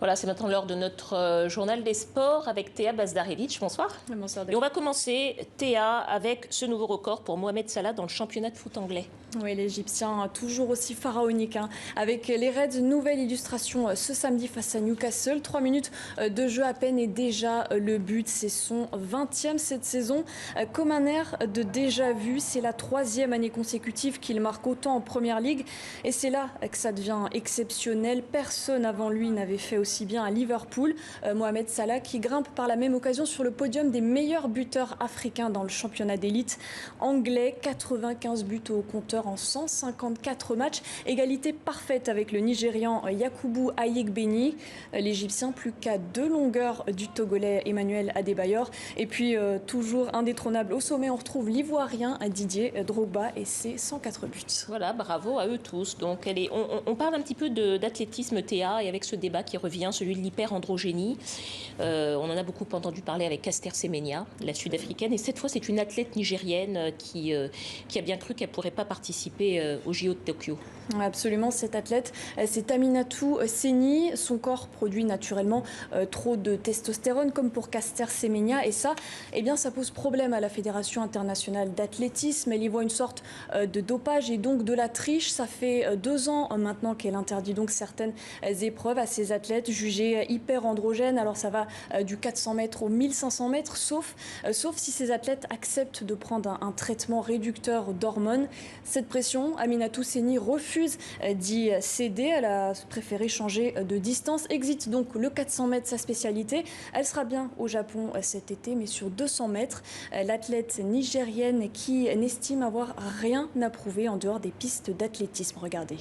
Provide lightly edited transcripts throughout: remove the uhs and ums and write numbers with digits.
Voilà, c'est maintenant l'heure de notre journal des sports avec Théa Bazdarevich. Bonsoir. Bonsoir. Et on va commencer, Théa, avec ce nouveau record pour Mohamed Salah dans le championnat de foot anglais. Oui, l'Égyptien toujours aussi pharaonique. Avec les Reds, nouvelle illustration ce samedi face à Newcastle. 3 minutes de jeu à peine et déjà le but. C'est son 20e cette saison. Comme un air de déjà vu, c'est la 3e année consécutive qu'il marque autant en Première Ligue. Et c'est là que ça devient exceptionnel. Personne avant lui n'avait fait aussi bien à Liverpool. Mohamed Salah qui grimpe par la même occasion sur le podium des meilleurs buteurs africains dans le championnat d'élite anglais. 95 buts au compteur en 154 matchs. Égalité parfaite avec le Nigérian Yakubu Ayegbeni. L'Égyptien plus qu'à 2 longueurs du Togolais Emmanuel Adebayor. Et puis toujours indétrônable au sommet, on retrouve l'Ivoirien Didier Drogba et ses 104 buts. Voilà, bravo à eux tous. Donc, on parle un petit peu d'athlétisme, Théa, et avec ce débat qui revient, celui de l'hyperandrogénie. On en a beaucoup entendu parler avec Caster Semenya, la sud-africaine. Et cette fois, c'est une athlète nigérienne qui a bien cru qu'elle ne pourrait pas participer au JO de Tokyo. Absolument, cette athlète, c'est Aminatou Seni. Son corps produit naturellement trop de testostérone, comme pour Caster Semenya. Et ça, eh bien, ça pose problème à la Fédération internationale d'athlétisme. Elle y voit une sorte de dopage et donc de la triche. Ça fait 2 ans maintenant qu'elle interdit donc certaines épreuves à ces athlètes jugés hyper androgènes. Alors ça va du 400 mètres au 1500 mètres, sauf si ces athlètes acceptent de prendre un traitement réducteur d'hormones. Cette pression, Aminatou Seni refuse d'y céder. Elle a préféré changer de distance. Exit donc le 400 mètres, sa spécialité. Elle sera bien au Japon cet été, mais sur 200 mètres. L'athlète nigérienne qui n'estime avoir rien à prouver en dehors des pistes d'athlétisme. Regardez.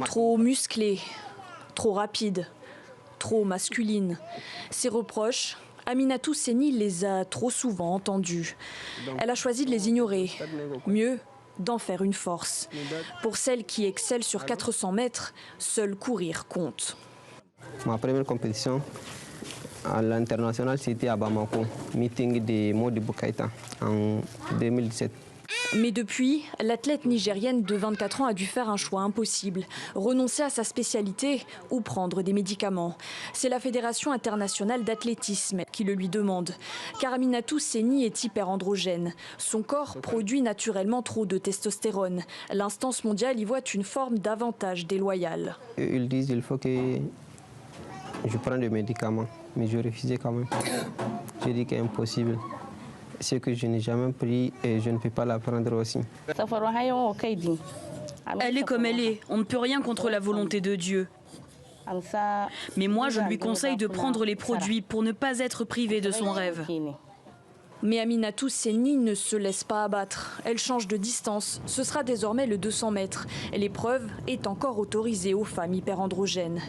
Trop musclée, trop rapide, trop masculine. Ces reproches, Aminatou Seni les a trop souvent entendus. Elle a choisi de les ignorer. Mieux, d'en faire une force. Pour celles qui excellent sur 400 mètres, seul courir compte. Ma première compétition à l'international, c'était à Bamako, meeting de Modibo Keïta en 2017. Mais depuis, l'athlète nigérienne de 24 ans a dû faire un choix impossible, renoncer à sa spécialité ou prendre des médicaments. C'est la Fédération internationale d'athlétisme qui le lui demande. Car Aminatou Seni est hyperandrogène. Son corps produit naturellement trop de testostérone. L'instance mondiale y voit une forme d'avantage déloyal. Ils disent qu'il faut que je prenne des médicaments, mais je refusais quand même. J'ai dit que c'est impossible. Ce que je n'ai jamais pris et je ne peux pas la prendre aussi. Elle est comme elle est, on ne peut rien contre la volonté de Dieu. Mais moi, je lui conseille de prendre les produits pour ne pas être privée de son rêve. Mais Aminatou Seni ne se laisse pas abattre. Elle change de distance. Ce sera désormais le 200 mètres. L'épreuve est encore autorisée aux femmes hyperandrogènes.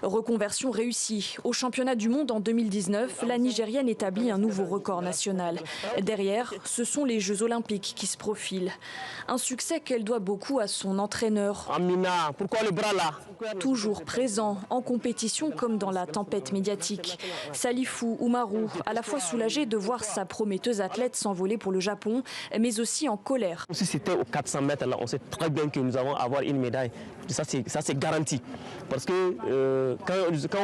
Reconversion réussie. Au championnat du monde en 2019, la Nigérienne établit un nouveau record national. Derrière, ce sont les Jeux olympiques qui se profilent. Un succès qu'elle doit beaucoup à son entraîneur. Amina, pourquoi le bras là? Toujours présent en compétition comme dans la tempête médiatique. Salifou Oumarou, à la fois soulagé de voir sa prometteuse athlète s'envoler pour le Japon, mais aussi en colère. Si c'était aux 400 mètres, là, on sait très bien que nous allons avoir une médaille. Ça, c'est garanti. Parce que quand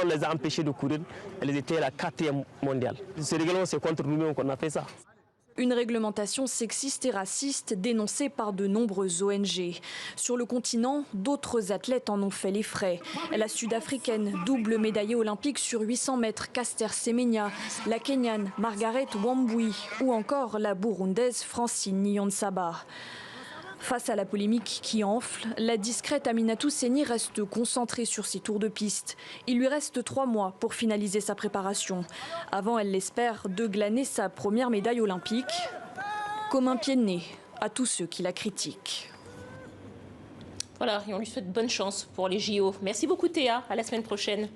on les a empêchés de courir, elles étaient à la 4e mondiale. Ce règlement, c'est contre nous-mêmes qu'on a fait ça. Une réglementation sexiste et raciste dénoncée par de nombreuses ONG. Sur le continent, d'autres athlètes en ont fait les frais. La Sud-Africaine, double médaillée olympique sur 800 mètres, Caster Semenya, la Kenyane Margaret Wambui ou encore la Burundaise Francine Niyonsaba. Face à la polémique qui enfle, la discrète Aminatou Seni reste concentrée sur ses tours de piste. Il lui reste 3 mois pour finaliser sa préparation. Avant, elle l'espère, de glaner sa première médaille olympique, comme un pied de nez à tous ceux qui la critiquent. Voilà, et on lui souhaite bonne chance pour les JO. Merci beaucoup Théa, à la semaine prochaine.